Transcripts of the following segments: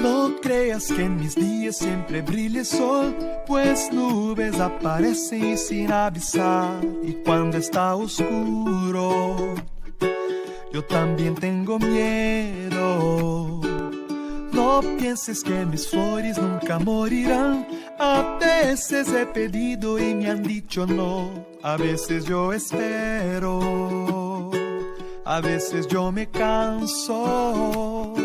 No creas que en mis días siempre brilla el sol, pues nubes aparecen sin avisar. Y cuando está oscuro, yo también tengo miedo. No pienses que mis flores nunca morirán. A veces he pedido y me han dicho no. A veces yo espero, a veces yo me canso.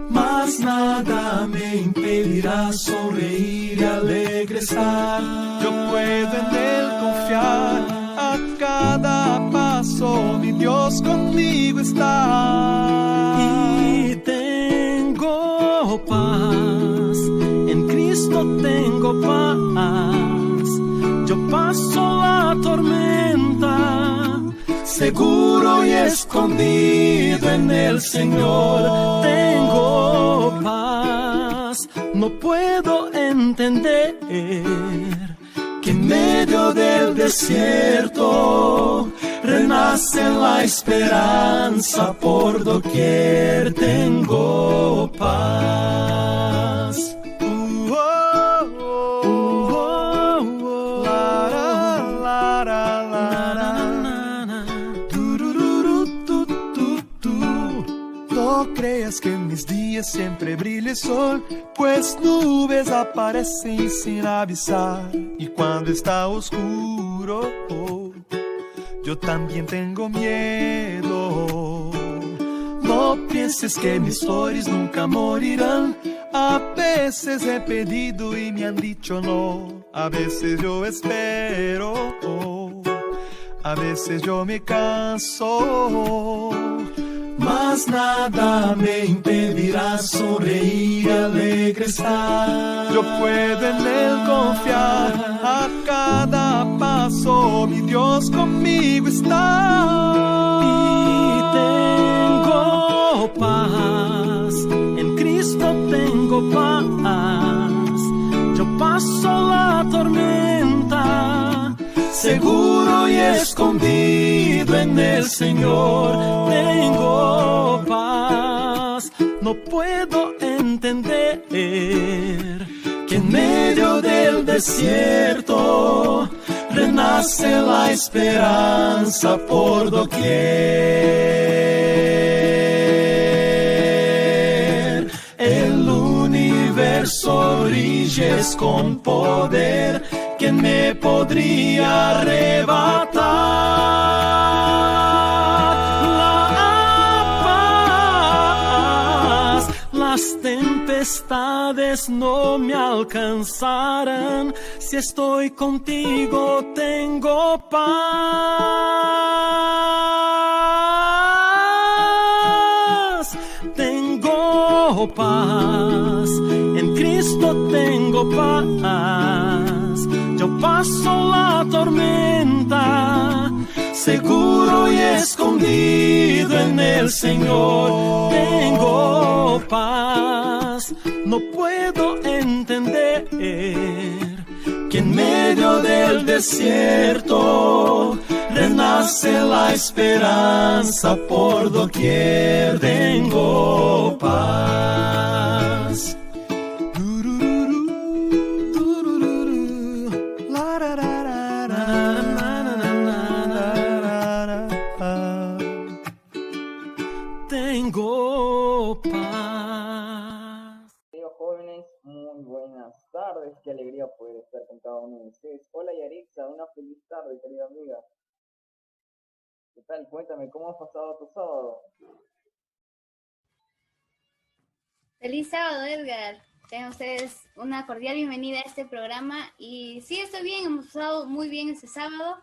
Mas nada me impedirá sonreír y alegre estar. Yo puedo en él confiar. A cada paso mi Dios conmigo está. Y tengo paz, en Cristo tengo paz. Yo paso la tormenta, seguro y escondido en el Señor. Tengo paz, no puedo entender que en medio del desierto renace la esperanza por doquier. Tengo paz. No creas que en mis días siempre brilla el sol, pues nubes aparecen sin avisar. Y cuando está oscuro, yo también tengo miedo. No pienses que mis flores nunca morirán. A veces he pedido y me han dicho no. A veces yo espero, a veces yo me canso. Mas nada me impedirá sonreír y alegre estar. Yo puedo en él confiar. A cada paso mi Dios conmigo está. Y tengo paz, en Cristo tengo paz. Yo paso la tormenta, seguro y escondido en el Señor. Tengo paz, no puedo entender que en medio del desierto renace la esperanza por doquier. El universo brilla con poder. ¿Quién me podría arrebatar la paz? Las tempestades no me alcanzarán. Si estoy contigo tengo paz. Tengo paz, en Cristo tengo paz. Yo paso la tormenta, seguro y escondido en el Señor. Tengo paz, no puedo entender que en medio del desierto renace la esperanza por doquier. Tengo paz. Tengo paz. Queridos jóvenes, muy buenas tardes. Qué alegría poder estar con cada uno de ustedes. Hola Yarixa, una feliz tarde, querida amiga. ¿Qué tal? Cuéntame, ¿cómo has pasado tu sábado? Feliz sábado, Edgar. Tengan ustedes una cordial bienvenida a este programa. Y sí, estoy bien, hemos pasado muy bien este sábado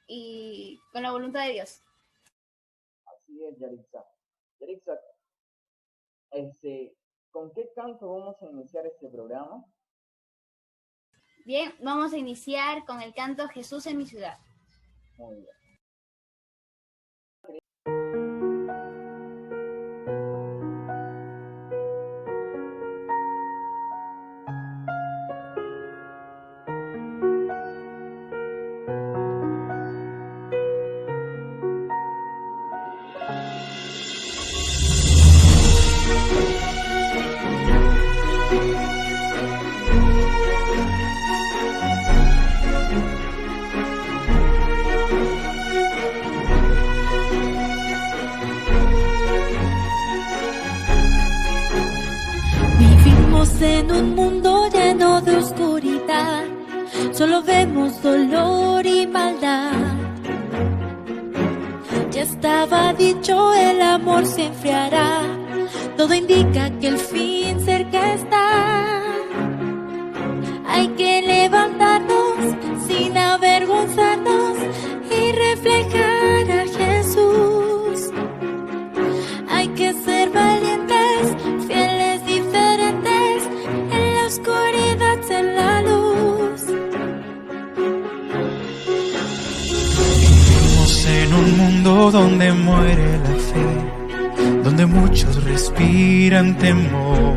y con la voluntad de Dios. Así es, Yarixa. Yarixa, ¿con qué canto vamos a iniciar este programa? Bien, vamos a iniciar con el canto Jesús en mi ciudad. Muy bien. en un mundo lleno de oscuridad, solo vemos dolor y maldad. Ya estaba dicho, el amor se enfriará, todo indica que el fin cerca está. Hay que levantarnos sin avergonzarnos y reflejar a Jesús. Hay que ser valientes, fieles, diferentes, en la oscuridad ser la luz. Vivimos en un mundo donde muere la fe, donde muchos respiran temor.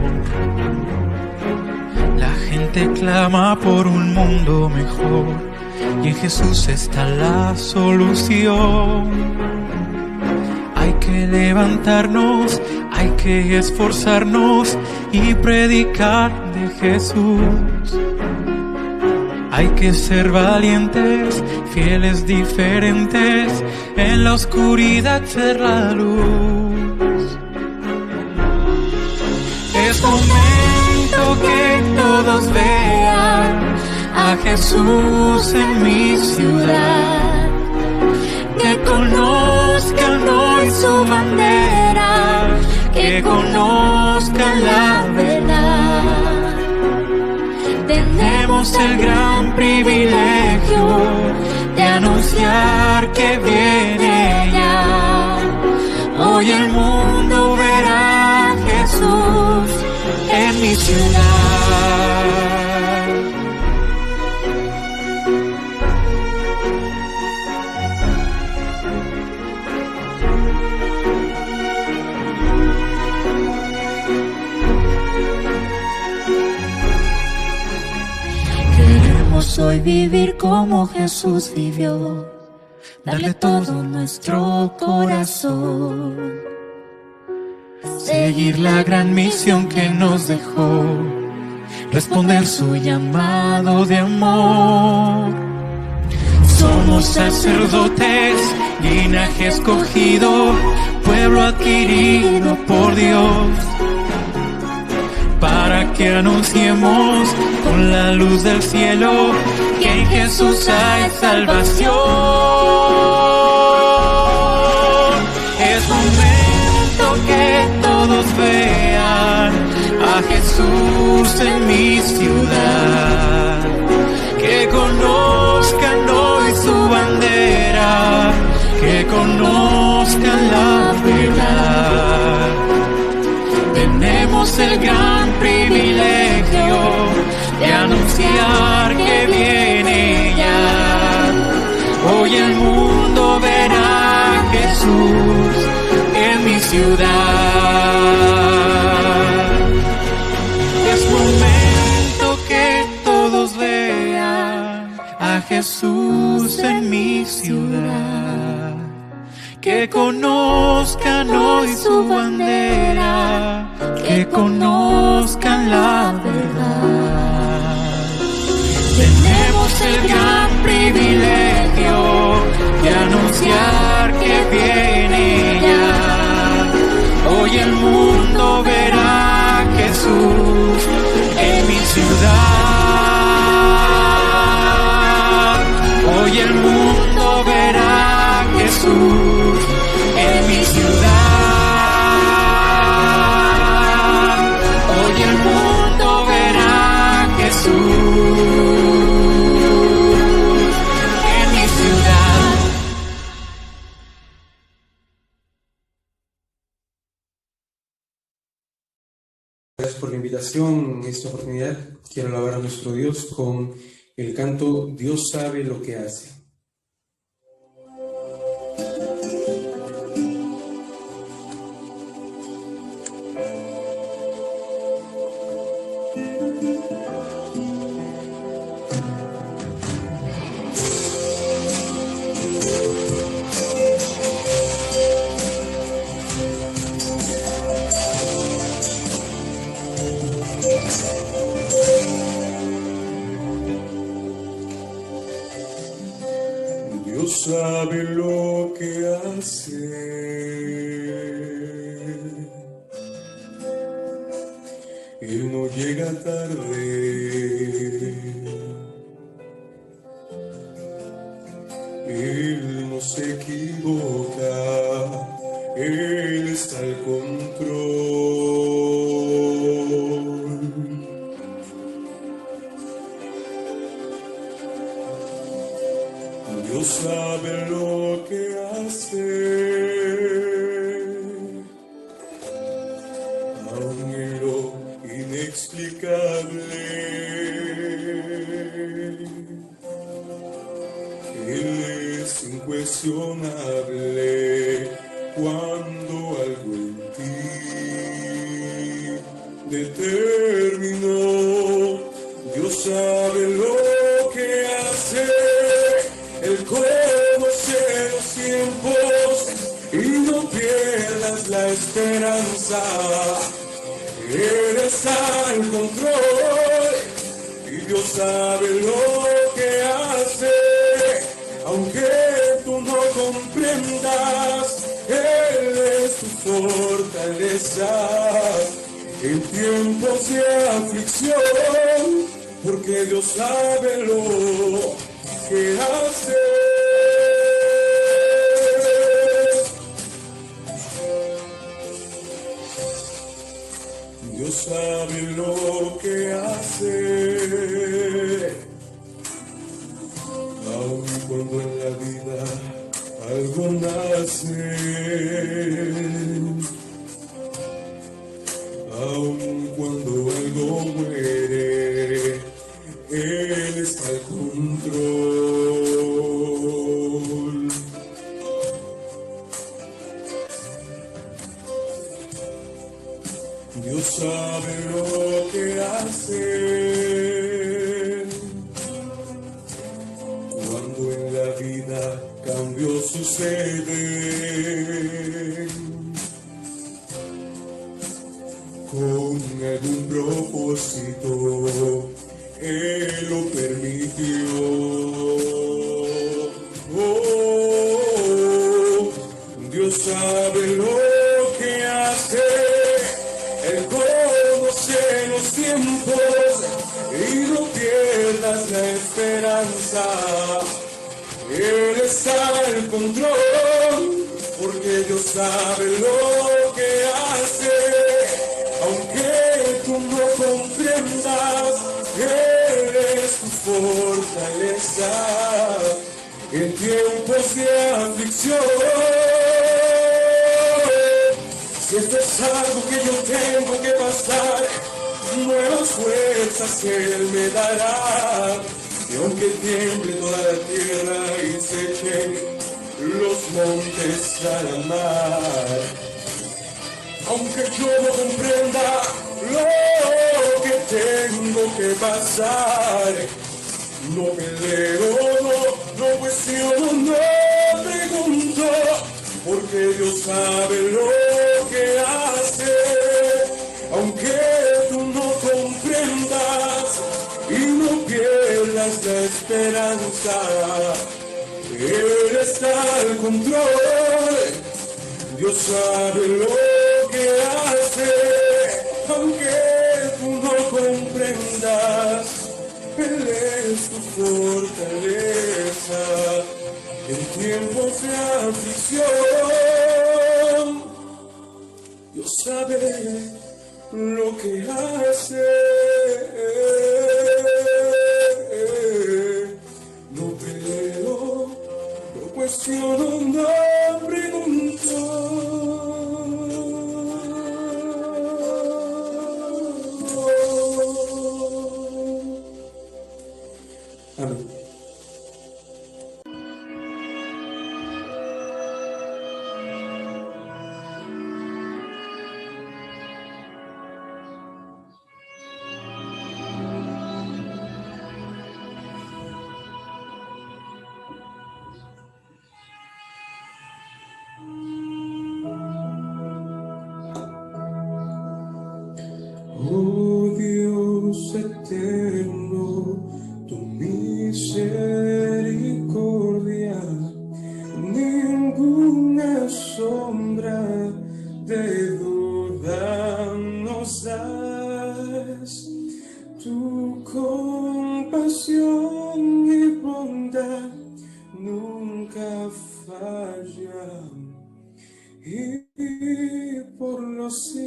La gente clama por un mundo mejor y en Jesús está la solución. Hay que levantarnos, hay que esforzarnos y predicar de Jesús. Hay que ser valientes, fieles, diferentes, en la oscuridad ser la luz. Es momento que todos vean a Jesús en mi ciudad, que conozcan hoy su bandera, que conozcan la verdad. Tenemos el gran privilegio de anunciar que viene ya. Hoy el mundo verá a Jesús en mi ciudad. Queremos hoy vivir como Jesús vivió, darle todo nuestro corazón, seguir la gran misión que nos dejó, responder su llamado de amor. Somos sacerdotes, linaje escogido, pueblo adquirido por Dios, para que anunciemos con la luz del cielo que en Jesús hay salvación. Es momento que todos vean a Jesús en mi ciudad, que conozcan hoy su bandera, que conozcan la verdad. Tenemos el gran privilegio de anunciar que viene ya. Hoy el mundo verá a Jesús en mi ciudad. Es momento que todos vean a Jesús en mi ciudad, que conozcan hoy su bandera, que conozcan la verdad. Tenemos el gran privilegio de anunciar que viene ya. Hoy el mundo verá a Jesús en mi ciudad. Hoy el mundo verá a Jesús en mi ciudad. Hoy el mundo verá a Jesús en mi ciudad. Gracias por la invitación. En esta oportunidad quiero alabar a nuestro Dios con el canto Dios sabe lo que hace. llega tarde. Él no se equivoca, Él está al control. Dios sabe lo que hace, aún en lo inexplicable. Él es incuestionable cuando algo en ti determinó. Dios sabe lo que hace, Él conoce los tiempos y no pierdas la esperanza. Él está en control y Dios sabe lo que hace. Aunque tú no comprendas, Él es tu fortaleza en tiempos de aflicción, porque Dios sabe lo que hace. Dios sabe lo que hace. Aun cuando en la vida algo nace, aun cuando algo muere, Él está al control. Dios sabe lo que hace. Cuando en la vida cambios suceden, con algún propósito, Él lo permitió. Oh, Dios sabe lo que hace, Él conoce los tiempos y no pierdas la esperanza. Él está al control, porque Dios sabe lo que hace. Aunque tú no comprendas, Él es tu fortaleza en tiempos de aflicción. Si esto es algo que yo tengo que pasar, nuevas fuerzas Él me dará. Y aunque tiemble toda la tierra y se echen los montes a la mar, aunque yo no comprenda lo que tengo que pasar, no peleo, no cuestiono, no pregunto, porque Dios sabe lo que hace. Aunque tú no comprendas y no pierdas la esperanza, Él está al control. Dios sabe lo que hace. Aunque tú no comprendas, Él es tu fortaleza en tiempos de aflicción. Dios sabe lo que hace. No peleo, no cuestiono, no pregunto. Amén.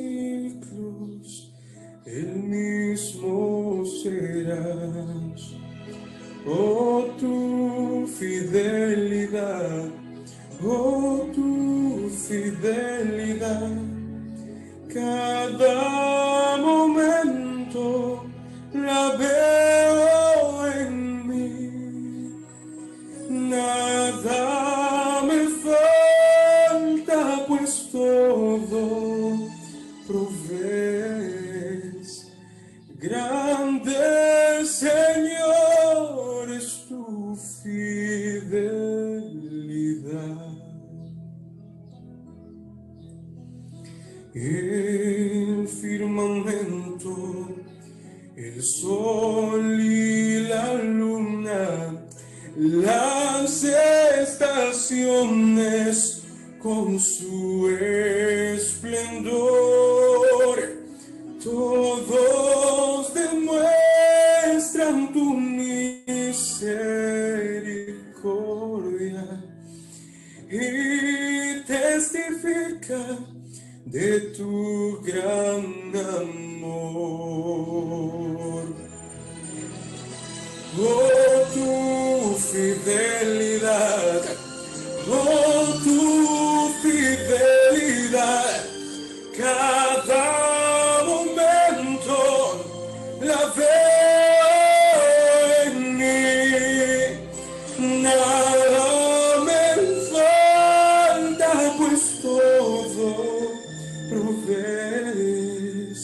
siglos, el mismo serás. Oh, tu fidelidad, oh, tu fidelidad, cada momento la veo en mí. Nada me falta, pues todo provees. Grande Señor es tu fidelidad. El firmamento, el sol y la luna, las estaciones con su esplendor, todos demuestran tu misericordia y testifican de tu gran amor. Oh, tu fidelidad, oh, tu fidelidad, cada momento la veo en mí. Nada me falta, pues todo provees.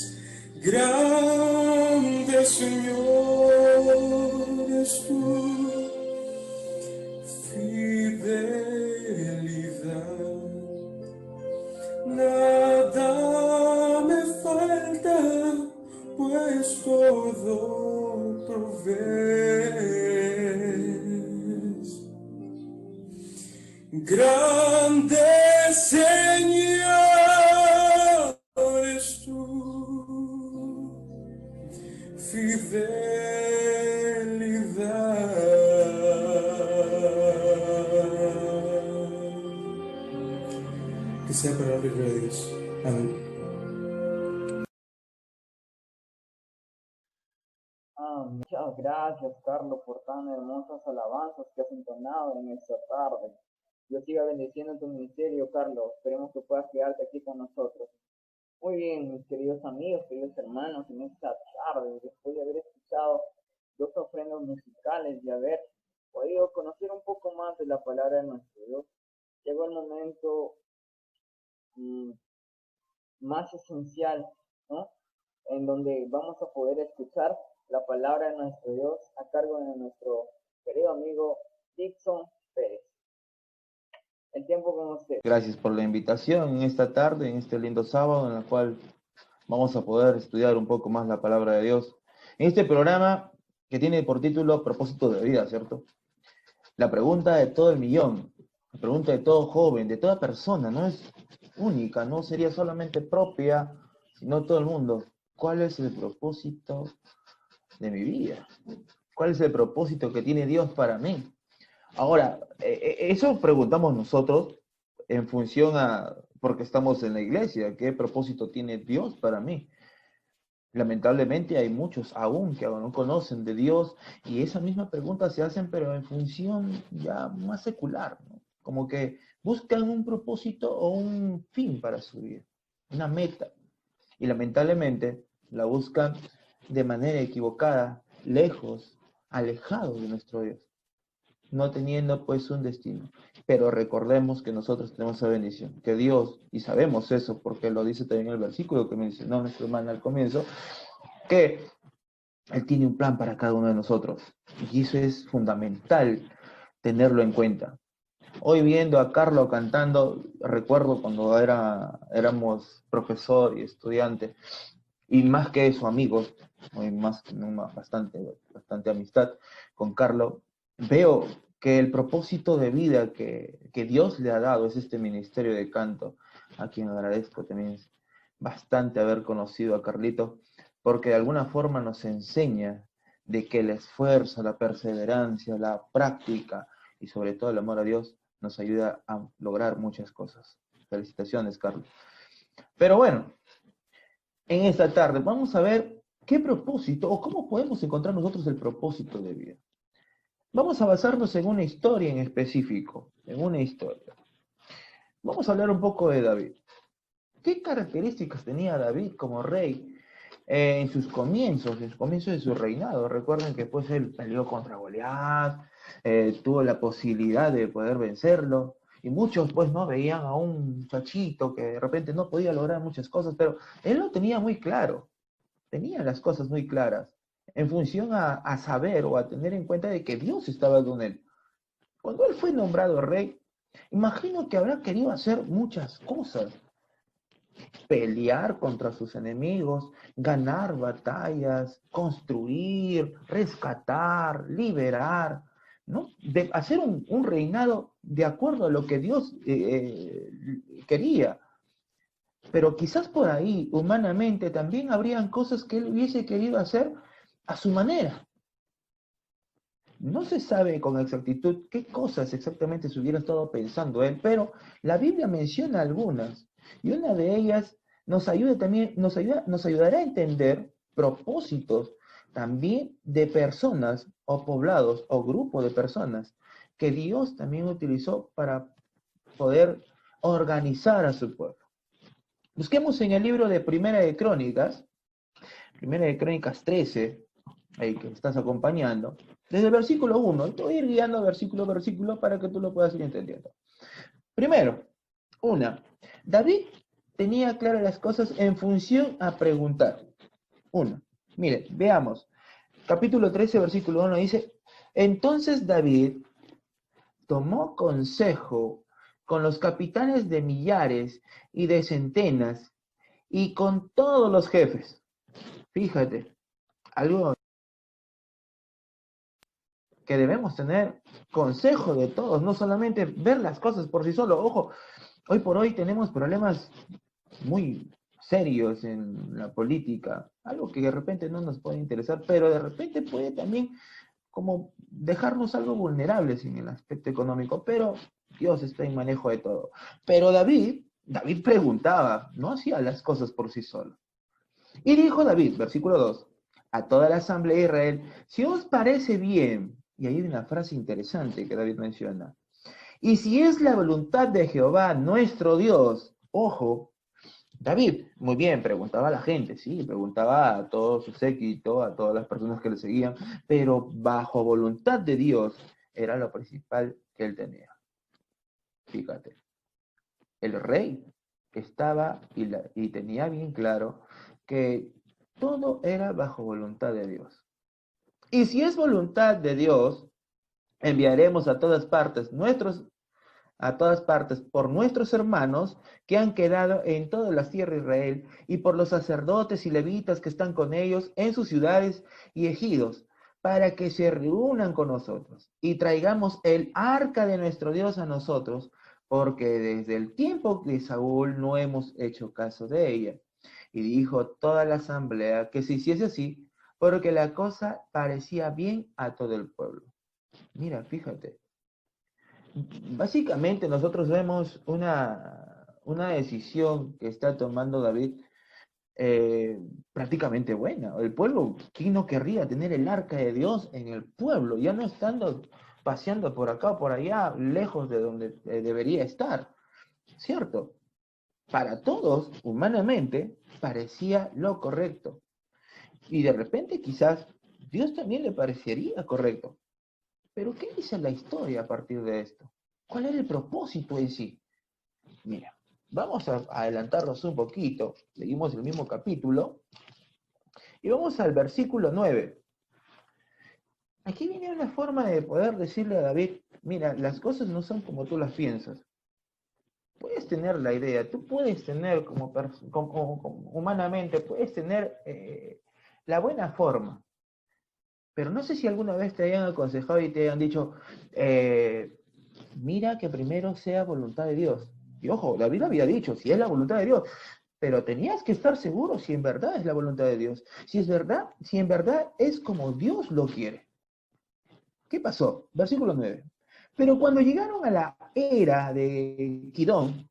Grande Señor es tu fidelidad. Nada me falta, pues todo provees. Grande Señor es tu fidelidad. Que sea para la gloria de Dios. Amén. Muchas gracias, Carlos, por tan hermosas alabanzas que has entonado en esta tarde. Dios siga bendiciendo tu ministerio, Carlos. Esperemos que puedas quedarte aquí con nosotros. Muy bien, mis queridos amigos, queridos hermanos, en esta tarde, después de haber escuchado dos ofrendas musicales y haber podido conocer un poco más de la palabra de nuestro Dios, llegó el momento más esencial, ¿no? En donde vamos a poder escuchar la palabra de nuestro Dios a cargo de nuestro querido amigo Dixon Pérez. El tiempo con usted. Gracias por la invitación en esta tarde, en este lindo sábado, en el cual vamos a poder estudiar un poco más la palabra de Dios. En este programa que tiene por título Propósito de Vida, ¿cierto? La pregunta de todo el millón, la pregunta de todo joven, de toda persona, no es única, no sería solamente propia, sino todo el mundo. ¿Cuál es el propósito de mi vida? ¿Cuál es el propósito que tiene Dios para mí? Ahora, eso preguntamos nosotros en función a, porque estamos en la iglesia, ¿qué propósito tiene Dios para mí? Lamentablemente hay muchos aún que no conocen de Dios y esa misma pregunta se hacen pero en función ya más secular, ¿no? Como que buscan un propósito o un fin para su vida, una meta. Y lamentablemente la buscan de manera equivocada, lejos, alejado de nuestro Dios, no teniendo pues un destino. Pero recordemos que nosotros tenemos esa bendición, que Dios, y sabemos eso porque lo dice también el versículo que mencionó nuestro hermano al comienzo, que Él tiene un plan para cada uno de nosotros. Y eso es fundamental tenerlo en cuenta. Hoy viendo a Carlos cantando, recuerdo cuando éramos profesor y estudiante, y más que eso, amigos, bastante amistad con Carlos, veo que el propósito de vida que Dios le ha dado es este ministerio de canto, a quien agradezco también bastante haber conocido a Carlito, porque de alguna forma nos enseña de que el esfuerzo, la perseverancia, la práctica y sobre todo el amor a Dios nos ayuda a lograr muchas cosas. Felicitaciones, Carlos. Pero bueno, en esta tarde vamos a ver qué propósito o cómo podemos encontrar nosotros el propósito de vida. Vamos a basarnos en una historia en específico, en una historia. Vamos a hablar un poco de David. ¿Qué características tenía David como rey en sus comienzos de su reinado? Recuerden que pues él peleó contra Goliat, tuvo la posibilidad de poder vencerlo, y muchos pues no veían a un muchachito que de repente no podía lograr muchas cosas, pero él lo tenía muy claro, tenía las cosas muy claras, en función a saber o a tener en cuenta de que Dios estaba con él. Cuando él fue nombrado rey, imagino que habrá querido hacer muchas cosas, pelear contra sus enemigos, ganar batallas, construir, rescatar, liberar, ¿no? De hacer un reinado de acuerdo a lo que Dios quería. Pero quizás por ahí, humanamente, también habrían cosas que él hubiese querido hacer a su manera. No se sabe con exactitud qué cosas exactamente se hubiera estado pensando él, pero la Biblia menciona algunas, y una de ellas nos ayudará a entender propósitos también de personas o poblados o grupos de personas que Dios también utilizó para poder organizar a su pueblo. Busquemos en el libro de Primera de Crónicas 13, ahí que estás acompañando, desde el versículo 1, te voy a ir guiando versículo a versículo para que tú lo puedas ir entendiendo. Primero, David tenía claras las cosas en función a preguntar. Mire, veamos, capítulo 13, versículo 1 dice, entonces David tomó consejo con los capitanes de millares y de centenas y con todos los jefes. Fíjate, algo que debemos tener consejo de todos, no solamente ver las cosas por sí solo. Ojo, hoy por hoy tenemos problemas muy serios en la política, algo que de repente no nos puede interesar, pero de repente puede también como dejarnos algo vulnerables en el aspecto económico, pero Dios está en manejo de todo. Pero David preguntaba, no hacía las cosas por sí solo. Y dijo David, versículo 2, a toda la asamblea de Israel, si os parece bien, y ahí hay una frase interesante que David menciona, y si es la voluntad de Jehová nuestro Dios, ojo, David, muy bien, preguntaba a la gente, sí, preguntaba a todo su séquito, a todas las personas que le seguían, pero bajo voluntad de Dios era lo principal que él tenía. Fíjate, el rey estaba y tenía bien claro que todo era bajo voluntad de Dios. Y si es voluntad de Dios, enviaremos a todas partes por nuestros hermanos que han quedado en todas las tierras de Israel, y por los sacerdotes y levitas que están con ellos en sus ciudades y ejidos, para que se reúnan con nosotros, y traigamos el arca de nuestro Dios a nosotros, porque desde el tiempo de Saúl no hemos hecho caso de ella. Y dijo toda la asamblea que se hiciese así, porque la cosa parecía bien a todo el pueblo. Mira, fíjate. Básicamente nosotros vemos una decisión que está tomando David prácticamente buena. El pueblo, ¿quién no querría tener el arca de Dios en el pueblo? Ya no estando paseando por acá o por allá, lejos de donde debería estar, ¿cierto? Para todos, humanamente, parecía lo correcto. Y de repente quizás Dios también le parecería correcto. Pero ¿qué dice la historia a partir de esto? ¿Cuál era el propósito en sí? Mira, vamos a adelantarnos un poquito. Seguimos el mismo capítulo. Y vamos al versículo 9. Aquí viene una forma de poder decirle a David, mira, las cosas no son como tú las piensas. Puedes tener la idea, tú puedes tener como humanamente, puedes tener la buena forma. Pero no sé si alguna vez te hayan aconsejado y te hayan dicho, mira que primero sea voluntad de Dios. Y ojo, David había dicho, si es la voluntad de Dios, pero tenías que estar seguro si en verdad es la voluntad de Dios. Si en verdad es como Dios lo quiere. ¿Qué pasó? Versículo 9. Pero cuando llegaron a la era de Kidón,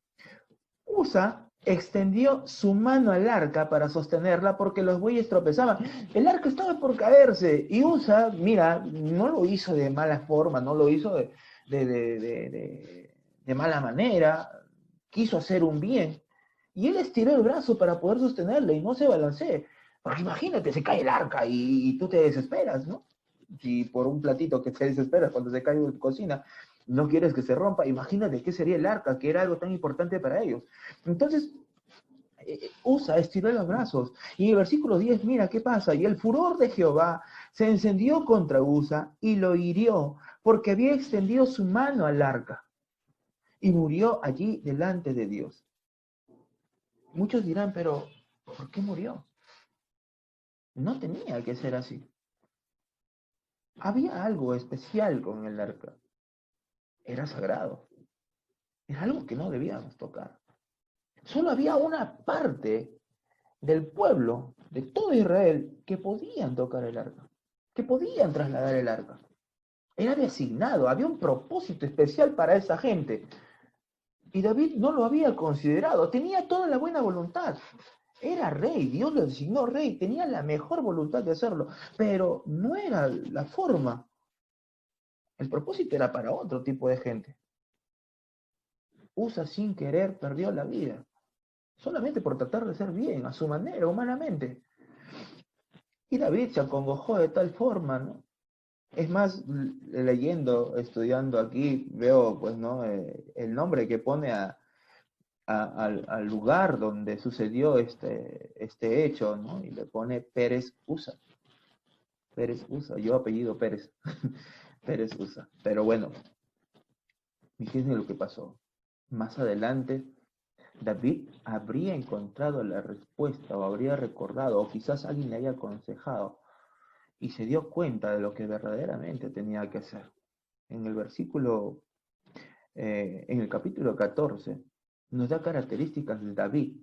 Usa extendió su mano al arca para sostenerla porque los bueyes tropezaban. El arca estaba por caerse y Usa, mira, no lo hizo de mala forma, no lo hizo de mala manera, quiso hacer un bien. Y él estiró el brazo para poder sostenerla y no se balancee. Porque imagínate, se cae el arca y tú te desesperas, ¿no? Si por un platito que te desesperas cuando se cae en tu cocina, no quieres que se rompa, imagínate qué sería el arca, que era algo tan importante para ellos. Entonces, Usa estiró los brazos. Y en el versículo 10, mira qué pasa. Y el furor de Jehová se encendió contra Usa y lo hirió, porque había extendido su mano al arca. Y murió allí delante de Dios. Muchos dirán, pero ¿por qué murió? No tenía que ser así. Había algo especial con el arca. Era sagrado. Era algo que no debíamos tocar. Solo había una parte del pueblo, de todo Israel, que podían tocar el arca, que podían trasladar el arca. Era designado, había un propósito especial para esa gente. Y David no lo había considerado, tenía toda la buena voluntad. Era rey, Dios lo designó rey, tenía la mejor voluntad de hacerlo, pero no era la forma. El propósito era para otro tipo de gente. Usa sin querer perdió la vida, solamente por tratar de ser bien, a su manera, humanamente. Y David se acongojó de tal forma, ¿no? Es más, leyendo, estudiando aquí, veo, pues, ¿no? El nombre que pone al lugar donde sucedió este hecho, ¿no? Y le pone Pérez Usa. Pérez Usa, yo apellido Pérez. Pérez Usa. Pero bueno, fíjense lo que pasó. Más adelante, David habría encontrado la respuesta, o habría recordado, o quizás alguien le haya aconsejado, y se dio cuenta de lo que verdaderamente tenía que hacer. En el capítulo 14, nos da características de David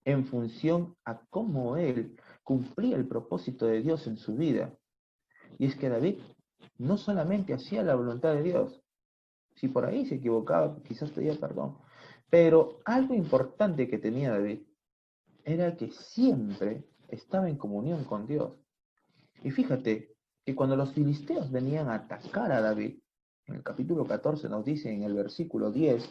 en función a cómo él cumplía el propósito de Dios en su vida. Y es que David no solamente hacía la voluntad de Dios, si por ahí se equivocaba, quizás pedía perdón, pero algo importante que tenía David era que siempre estaba en comunión con Dios. Y fíjate que cuando los filisteos venían a atacar a David, en el capítulo 14 nos dice en el versículo 10,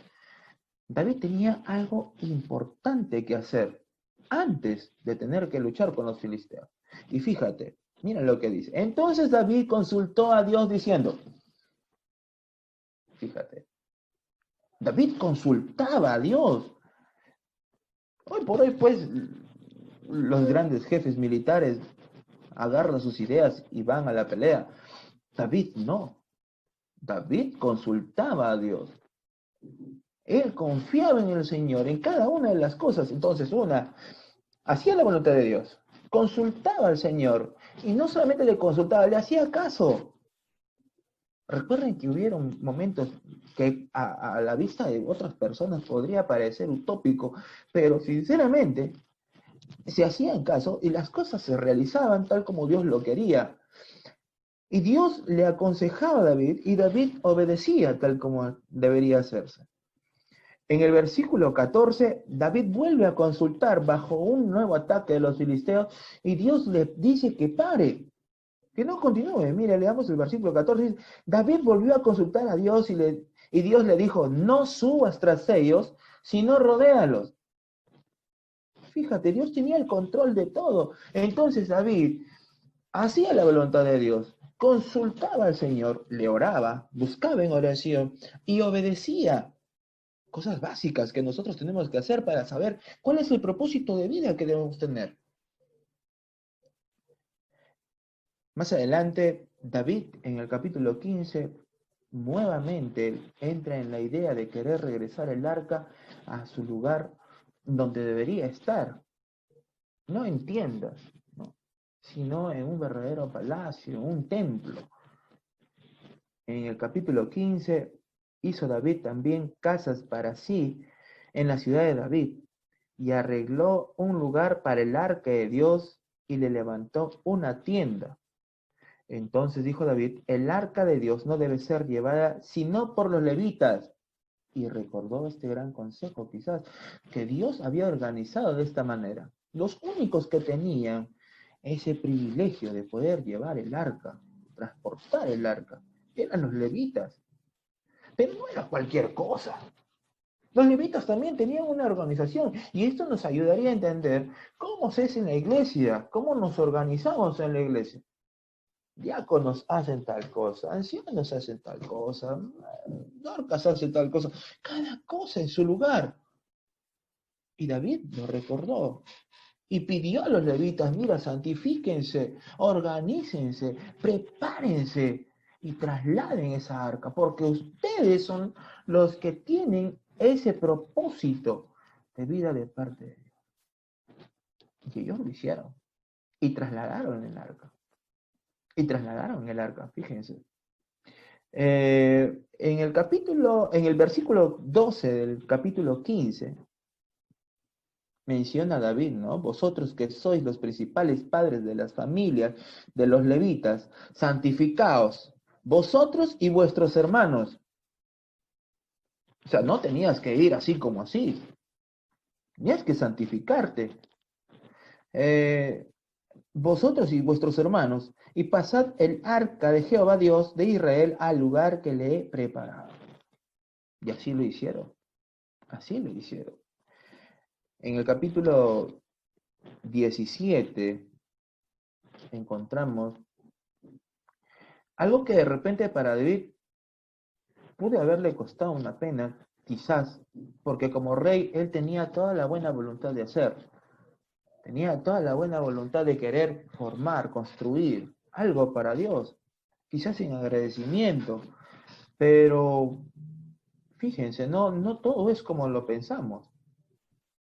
David tenía algo importante que hacer antes de tener que luchar con los filisteos. Y fíjate, mira lo que dice. Entonces David consultó a Dios diciendo, fíjate, David consultaba a Dios. Hoy por hoy, pues, los grandes jefes militares agarran sus ideas y van a la pelea. David no. David consultaba a Dios. Él confiaba en el Señor, en cada una de las cosas. Entonces, hacía la voluntad de Dios, consultaba al Señor, y no solamente le consultaba, le hacía caso. Recuerden que hubieron momentos que a la vista de otras personas podría parecer utópico, pero sinceramente se hacían caso y las cosas se realizaban tal como Dios lo quería. Y Dios le aconsejaba a David y David obedecía tal como debería hacerse. En el versículo 14, David vuelve a consultar bajo un nuevo ataque de los filisteos y Dios le dice que pare, que no continúe. Mire, leamos el versículo 14. David volvió a consultar a Dios y Dios le dijo, no subas tras ellos, sino rodéalos. Fíjate, Dios tenía el control de todo. Entonces David hacía la voluntad de Dios, consultaba al Señor, le oraba, buscaba en oración y obedecía. Cosas básicas que nosotros tenemos que hacer para saber cuál es el propósito de vida que debemos tener. Más adelante, David, en el capítulo 15, nuevamente entra en la idea de querer regresar el arca a su lugar donde debería estar. No en tiendas, ¿no? Sino en un verdadero palacio, un templo. En el capítulo 15, hizo David también casas para sí en la ciudad de David y arregló un lugar para el arca de Dios y le levantó una tienda. Entonces dijo David, el arca de Dios no debe ser llevada sino por los levitas. y recordó este gran consejo, quizás, que Dios había organizado de esta manera. Los únicos que tenían ese privilegio de poder llevar el arca, transportar el arca, eran los levitas. Pero no era cualquier cosa. Los levitas también tenían una organización y esto nos ayudaría a entender cómo se hace en la iglesia, cómo nos organizamos en la iglesia. Diáconos hacen tal cosa, ancianos hacen tal cosa, Dorcas hace tal cosa, cada cosa en su lugar. Y David lo recordó y pidió a los levitas, mira, santifíquense, organícense, prepárense y trasladen esa arca, porque ustedes son los que tienen ese propósito de vida de parte de Dios. Y ellos lo hicieron y trasladaron el arca. Fíjense. En el versículo 12 del capítulo 15, menciona a David, ¿no? Vosotros que sois los principales padres de las familias de los levitas, santificaos, vosotros y vuestros hermanos. O sea, no tenías que ir así como así. Tenías que santificarte. Vosotros y vuestros hermanos, y pasad el arca de Jehová Dios de Israel al lugar que le he preparado. Y así lo hicieron. Así lo hicieron. En el capítulo 17 encontramos algo que de repente para David puede haberle costado una pena, quizás, porque como rey él tenía toda la buena voluntad de hacer. Tenía toda la buena voluntad de querer formar, construir algo para Dios, quizás sin agradecimiento, pero fíjense, no todo es como lo pensamos.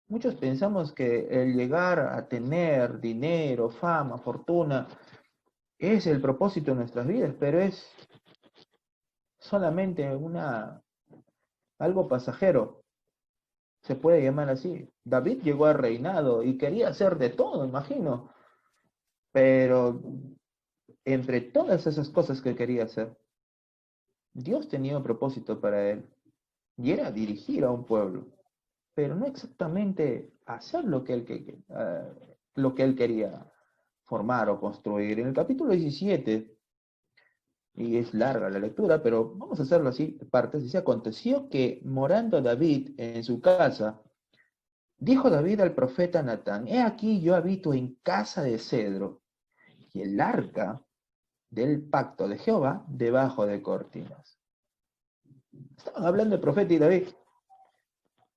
Muchos pensamos que el llegar a tener dinero, fama, fortuna, es el propósito de nuestras vidas, pero es solamente algo pasajero. Se puede llamar así. David llegó al reinado y quería hacer de todo, imagino. Pero entre todas esas cosas que quería hacer, Dios tenía un propósito para él. Y era dirigir a un pueblo. Pero no exactamente hacer lo que él quería formar o construir. En el capítulo 17, y es larga la lectura, pero vamos a hacerlo así, de partes. Dice, aconteció que morando David en su casa, dijo David al profeta Natán, he aquí yo habito en casa de cedro, y el arca del pacto de Jehová debajo de cortinas. Estaban hablando el profeta y David.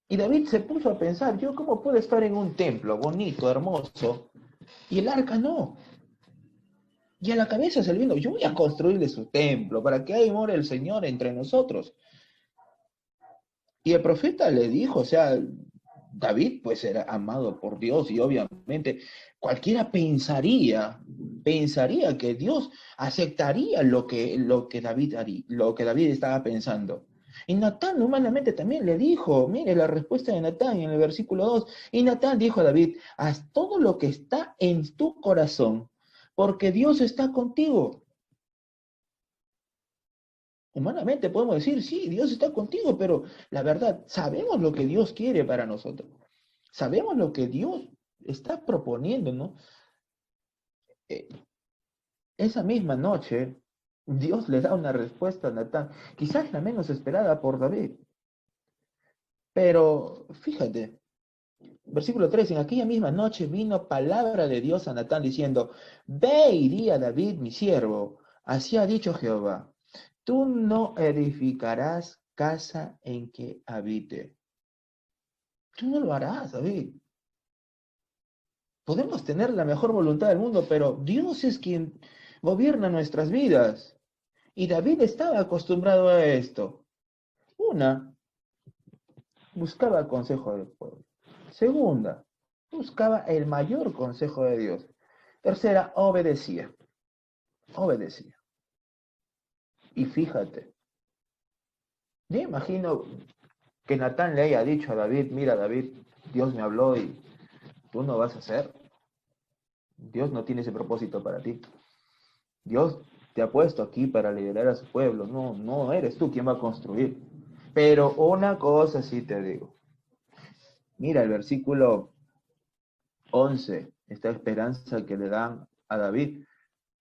Y David se puso a pensar, yo cómo puedo estar en un templo bonito, hermoso, y el arca no. Y a la cabeza se le vino, yo voy a construirle su templo para que ahí more el Señor entre nosotros. Y el profeta le dijo, o sea, David pues era amado por Dios y obviamente cualquiera pensaría que Dios aceptaría lo que David haría, lo que David estaba pensando. Y Natán humanamente también le dijo, mire la respuesta de Natán en el versículo 2, y Natán dijo a David, haz todo lo que está en tu corazón, porque Dios está contigo. Humanamente podemos decir, sí, Dios está contigo, pero la verdad, sabemos lo que Dios quiere para nosotros. Sabemos lo que Dios está proponiendo, ¿no? Esa misma noche, Dios le da una respuesta a Natán, quizás la menos esperada por David. Pero, fíjate, versículo 3, en aquella misma noche vino palabra de Dios a Natán diciendo, ve y di a David mi siervo, así ha dicho Jehová, tú no edificarás casa en que habite. Tú no lo harás, David. Podemos tener la mejor voluntad del mundo, pero Dios es quien gobierna nuestras vidas. Y David estaba acostumbrado a esto. Una, buscaba el consejo del pueblo. Segunda, buscaba el mayor consejo de Dios. Tercera, obedecía. Obedecía. Y fíjate, yo imagino que Natán le haya dicho a David, mira David, Dios me habló y tú no vas a hacer. Dios no tiene ese propósito para ti. Dios te ha puesto aquí para liderar a su pueblo. No eres tú quien va a construir. Pero una cosa sí te digo. Mira el versículo 11, esta esperanza que le dan a David.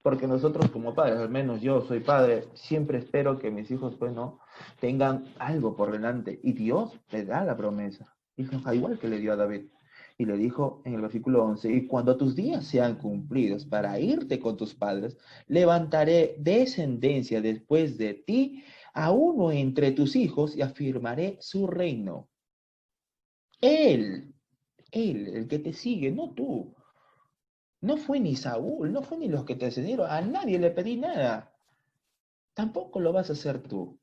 Porque nosotros como padres, al menos yo soy padre, siempre espero que mis hijos pues no tengan algo por delante. Y Dios le da la promesa, igual que le dio a David. Y le dijo en el versículo 11, y cuando tus días sean cumplidos para irte con tus padres, levantaré descendencia después de ti a uno entre tus hijos y afirmaré su reino. Él, el que te sigue, no tú. No fue ni Saúl, no fue ni los que te ascendieron, a nadie le pedí nada. Tampoco lo vas a hacer tú.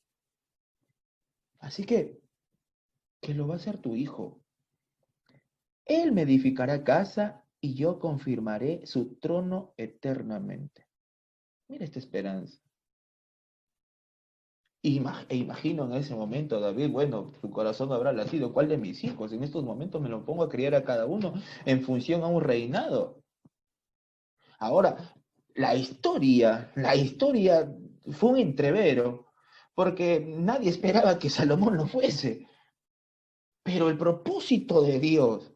Así que lo va a hacer tu hijo. Él me edificará casa y yo confirmaré su trono eternamente. Mira esta esperanza. E imagino en ese momento, David, bueno, su corazón habrá latido. ¿Cuál de mis hijos? En estos momentos me lo pongo a criar a cada uno en función a un reinado. Ahora, la historia fue un entrevero, porque nadie esperaba que Salomón lo fuese. Pero el propósito de Dios,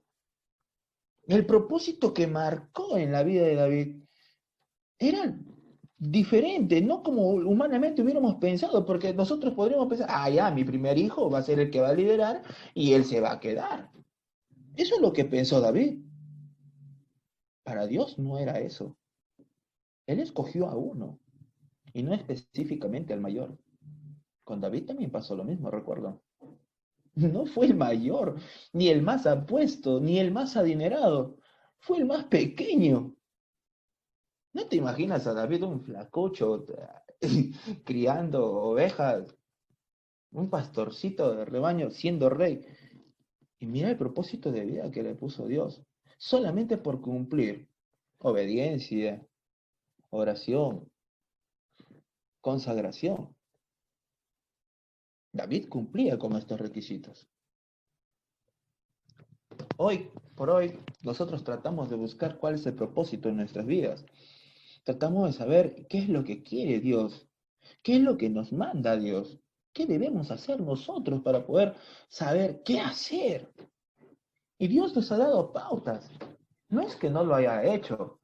el propósito que marcó en la vida de David, era diferente, no como humanamente hubiéramos pensado, porque nosotros podríamos pensar, ya, mi primer hijo va a ser el que va a liderar y él se va a quedar. Eso es lo que pensó David. Para Dios no era eso. Él escogió a uno, y no específicamente al mayor. Con David también pasó lo mismo, recuerdo. No fue el mayor, ni el más apuesto, ni el más adinerado. Fue el más pequeño. ¿No te imaginas a David un flacucho criando ovejas, un pastorcito de rebaño siendo rey? Y mira el propósito de vida que le puso Dios. Solamente por cumplir obediencia, oración, consagración. David cumplía con estos requisitos. Hoy por hoy, nosotros tratamos de buscar cuál es el propósito en nuestras vidas. Tratamos de saber qué es lo que quiere Dios, qué es lo que nos manda Dios, qué debemos hacer nosotros para poder saber qué hacer. Y Dios nos ha dado pautas. No es que no lo haya hecho.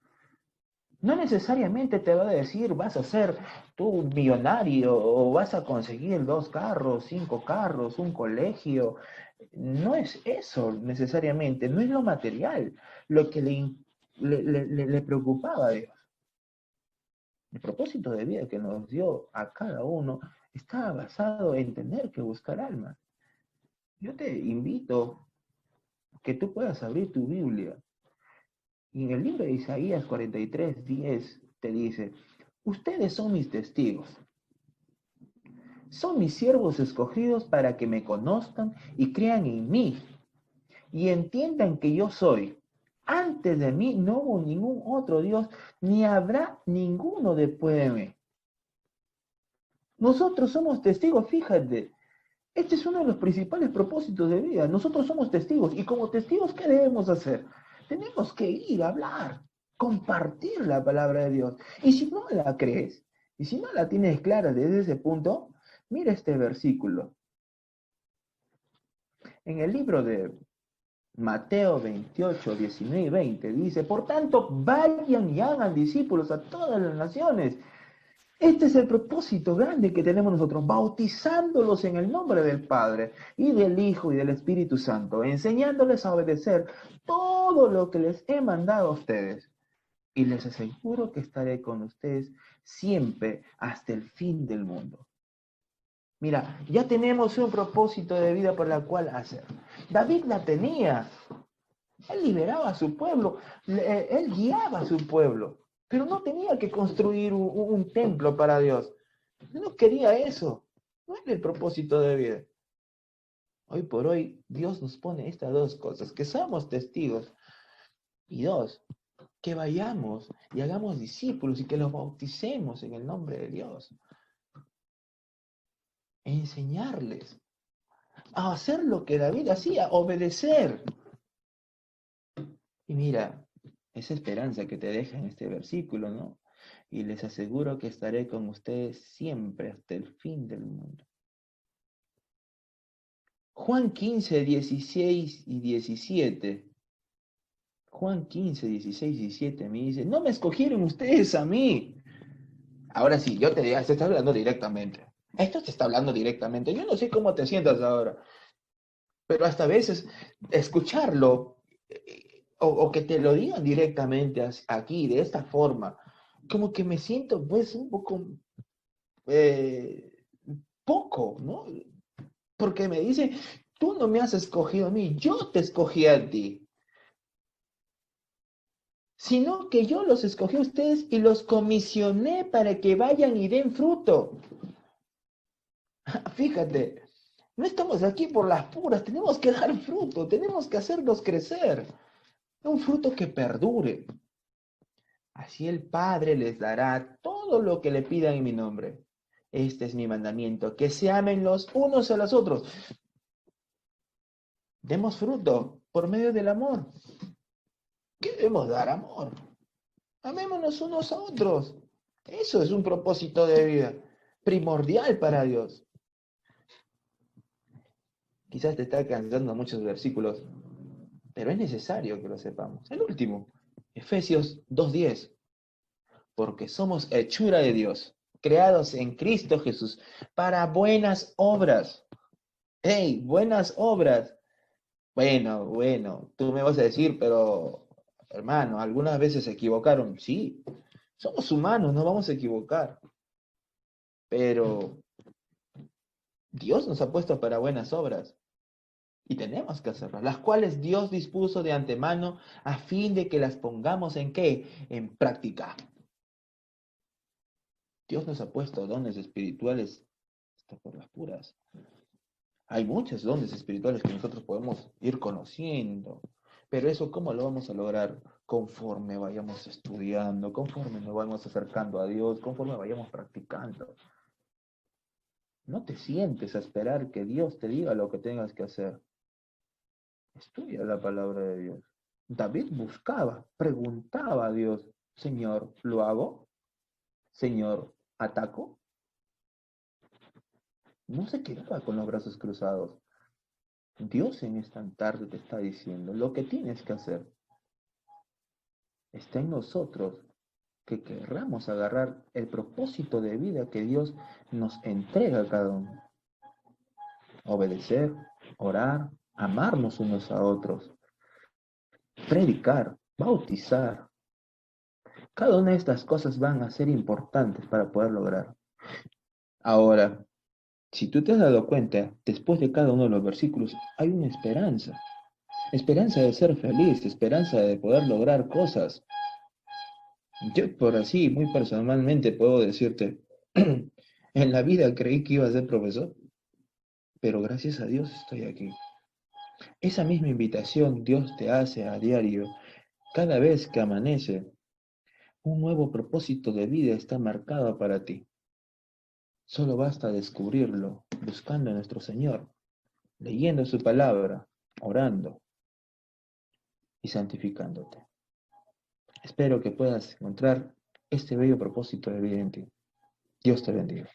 No necesariamente te va a decir vas a ser tú millonario o vas a conseguir 2 carros, 5 carros, un colegio. No es eso necesariamente, no es lo material lo que le preocupaba a Dios. El propósito de vida que nos dio a cada uno estaba basado en tener que buscar almas. Yo te invito que tú puedas abrir tu Biblia. Y en el libro de Isaías 43:10 te dice, ustedes son mis testigos. Son mis siervos escogidos para que me conozcan y crean en mí. Y entiendan que yo soy. Antes de mí no hubo ningún otro Dios, ni habrá ninguno después de mí. Nosotros somos testigos, fíjate. Este es uno de los principales propósitos de vida. Nosotros somos testigos. Y como testigos, ¿qué debemos hacer? Tenemos que ir a hablar, compartir la palabra de Dios. Y si no la crees, y si no la tienes clara desde ese punto, mira este versículo. En el libro de Mateo 28, 19 y 20 dice, por tanto, vayan y hagan discípulos a todas las naciones. Este es el propósito grande que tenemos nosotros, bautizándolos en el nombre del Padre y del Hijo y del Espíritu Santo, enseñándoles a obedecer todo lo que les he mandado a ustedes. Y les aseguro que estaré con ustedes siempre hasta el fin del mundo. Mira, ya tenemos un propósito de vida por la cual hacer. David la tenía. Él liberaba a su pueblo, él guiaba a su pueblo, pero no tenía que construir un templo para Dios. No quería eso. No era el propósito de vida. Hoy por hoy, Dios nos pone estas dos cosas, que somos testigos. Y dos, que vayamos y hagamos discípulos y que los bauticemos en el nombre de Dios. Enseñarles a hacer lo que David hacía, obedecer. Y mira, esa esperanza que te deja en este versículo, ¿no? Y les aseguro que estaré con ustedes siempre hasta el fin del mundo. Juan 15, 16 y 17. Juan 15, 16 y 17 me dice, no me escogieron ustedes a mí. Ahora sí, yo te digo, se está hablando directamente. Esto te está hablando directamente. Yo no sé cómo te sientas ahora, pero hasta a veces escucharlo o que te lo digan directamente aquí, de esta forma, como que me siento pues un poco, poco, ¿no? Porque me dice, tú no me has escogido a mí, yo te escogí a ti. Sino que yo los escogí a ustedes y los comisioné para que vayan y den fruto. Fíjate, no estamos aquí por las puras, tenemos que dar fruto, tenemos que hacerlos crecer. Un fruto que perdure. Así el Padre les dará todo lo que le pidan en mi nombre. Este es mi mandamiento, que se amen los unos a los otros. Demos fruto por medio del amor. ¿Qué debemos dar? Amor. Amémonos unos a otros. Eso es un propósito de vida primordial para Dios. Quizás te está cansando muchos versículos, pero es necesario que lo sepamos. El último, Efesios 2:10. Porque somos hechura de Dios, creados en Cristo Jesús, para buenas obras. ¡Hey! Buenas obras. Bueno, tú me vas a decir, pero hermano, algunas veces se equivocaron. Sí, somos humanos, no vamos a equivocar. Pero Dios nos ha puesto para buenas obras. Y tenemos que hacerlas, las cuales Dios dispuso de antemano a fin de que las pongamos ¿en qué? En práctica. Dios nos ha puesto dones espirituales hasta por las puras. Hay muchos dones espirituales que nosotros podemos ir conociendo. Pero eso, ¿cómo lo vamos a lograr? Conforme vayamos estudiando, conforme nos vayamos acercando a Dios, conforme vayamos practicando. No te sientes a esperar que Dios te diga lo que tengas que hacer. Estudia la palabra de Dios. David buscaba, preguntaba a Dios, Señor, ¿lo hago? Señor, ¿ataco? No se quedaba con los brazos cruzados. Dios en esta tarde te está diciendo lo que tienes que hacer. Está en nosotros que querramos agarrar el propósito de vida que Dios nos entrega a cada uno. Obedecer, orar, amarnos unos a otros, predicar, bautizar. Cada una de estas cosas van a ser importantes para poder lograr. Ahora, si tú te has dado cuenta, después de cada uno de los versículos hay una esperanza. Esperanza de ser feliz, esperanza de poder lograr cosas. Yo por así, muy personalmente puedo decirte, en la vida creí que iba a ser profesor, pero gracias a Dios estoy aquí. Esa misma invitación Dios te hace a diario, cada vez que amanece. Un nuevo propósito de vida está marcado para ti. Solo basta descubrirlo, buscando a nuestro Señor, leyendo su palabra, orando y santificándote. Espero que puedas encontrar este bello propósito de vida en ti. Dios te bendiga.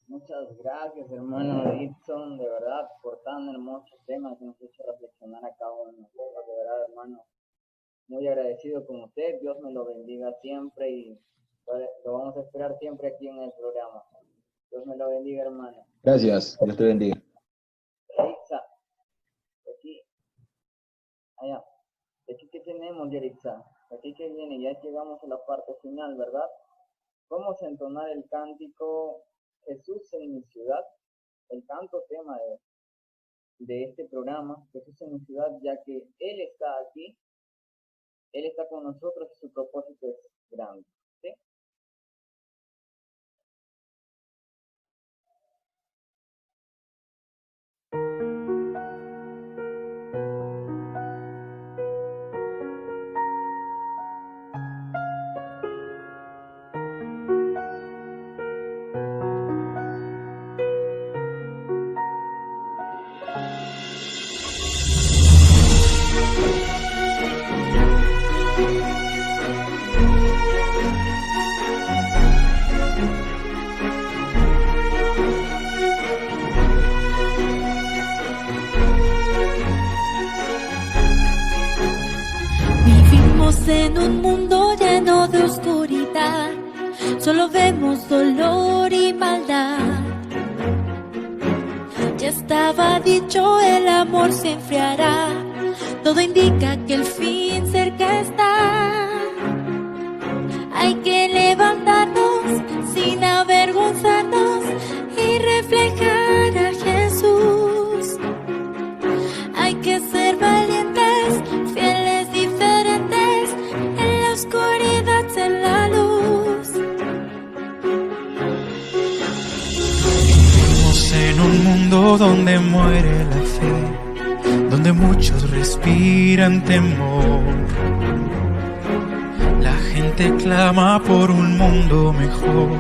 Muchas gracias, hermano Edson, de verdad, por tan hermosos temas que nos ha hecho reflexionar a cada uno de nosotros. De verdad, hermano, muy agradecido con usted. Dios me lo bendiga siempre y lo vamos a esperar siempre aquí en el programa. Dios me lo bendiga, hermano. Gracias, Dios te bendiga. Yaritza, aquí, allá, aquí que tenemos, Yaritza, aquí que viene, ya llegamos a la parte final, ¿verdad? Vamos a entonar el cántico Jesús en mi ciudad, el canto tema de este programa, Jesús en mi ciudad, ya que Él está aquí, Él está con nosotros y su propósito es grande. ¿Sí? Vivimos en un mundo lleno de oscuridad, solo vemos dolor y maldad. Ya estaba dicho, el amor se enfriará, todo indica que el fin cerca está. Hay que levantarnos sin avergonzarnos y reflejar a Jesús. Hay que ser valientes, fieles, diferentes, en la oscuridad ser la luz. Vivimos en un mundo donde muere la fe, donde muchos respiran temor. La gente clama por un mundo mejor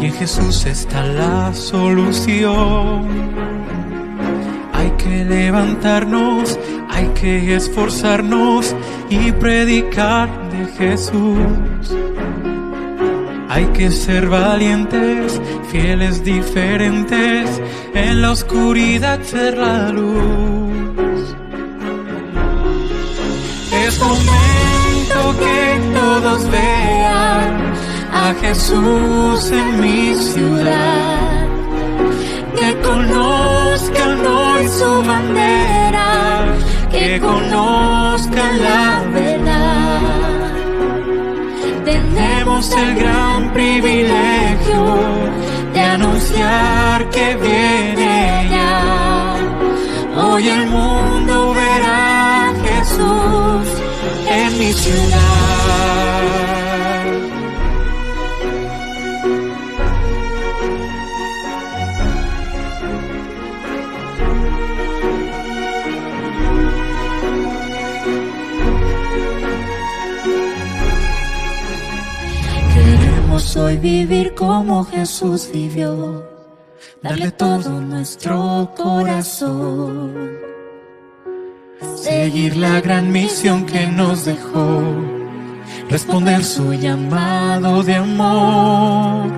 y en Jesús está la solución. Hay que levantarnos, hay que esforzarnos y predicar de Jesús. Hay que ser valientes, fieles, diferentes, en la oscuridad ser la luz. Es momento que todos vean a Jesús en mi ciudad, que conozcan hoy su bandera, que conozcan la verdad. Tenemos el gran privilegio de anunciar que viene ya. Hoy el mundo verá a Jesús en mi ciudad. Queremos hoy vivir como Jesús vivió, darle todo nuestro corazón, Seguir la gran misión que nos dejó, responder su llamado de amor.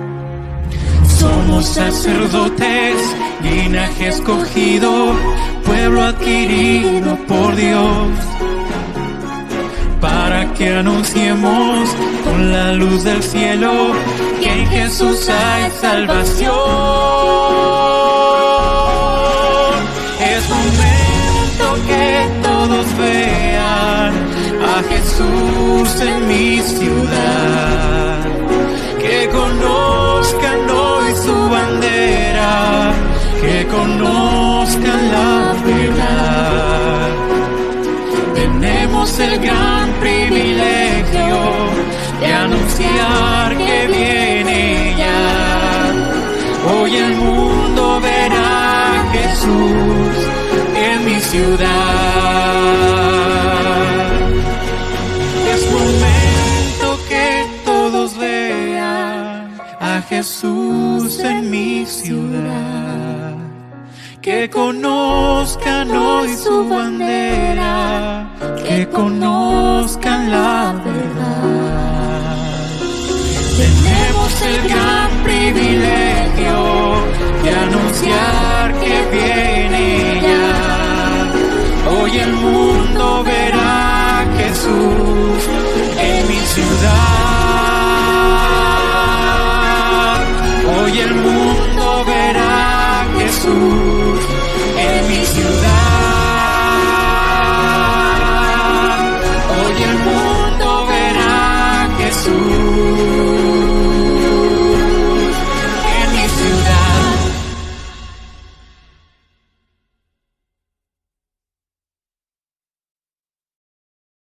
Somos sacerdotes, linaje escogido, pueblo adquirido por Dios, para que anunciemos con la luz del cielo que en Jesús hay salvación. Es momento que todos vean a Jesús en mi ciudad, que conozcan hoy su bandera, que conozcan la verdad. Tenemos el gran privilegio de anunciar que viene ya. Hoy el mundo verá a Jesús en mi ciudad. Es momento que todos vean a Jesús en mi ciudad, que conozcan hoy su bandera, que conozcan la verdad. Tenemos el gran privilegio de anunciar que viene ya. Hoy el mundo verá a Jesús en mi ciudad. Hoy el mundo verá a Jesús en mi ciudad.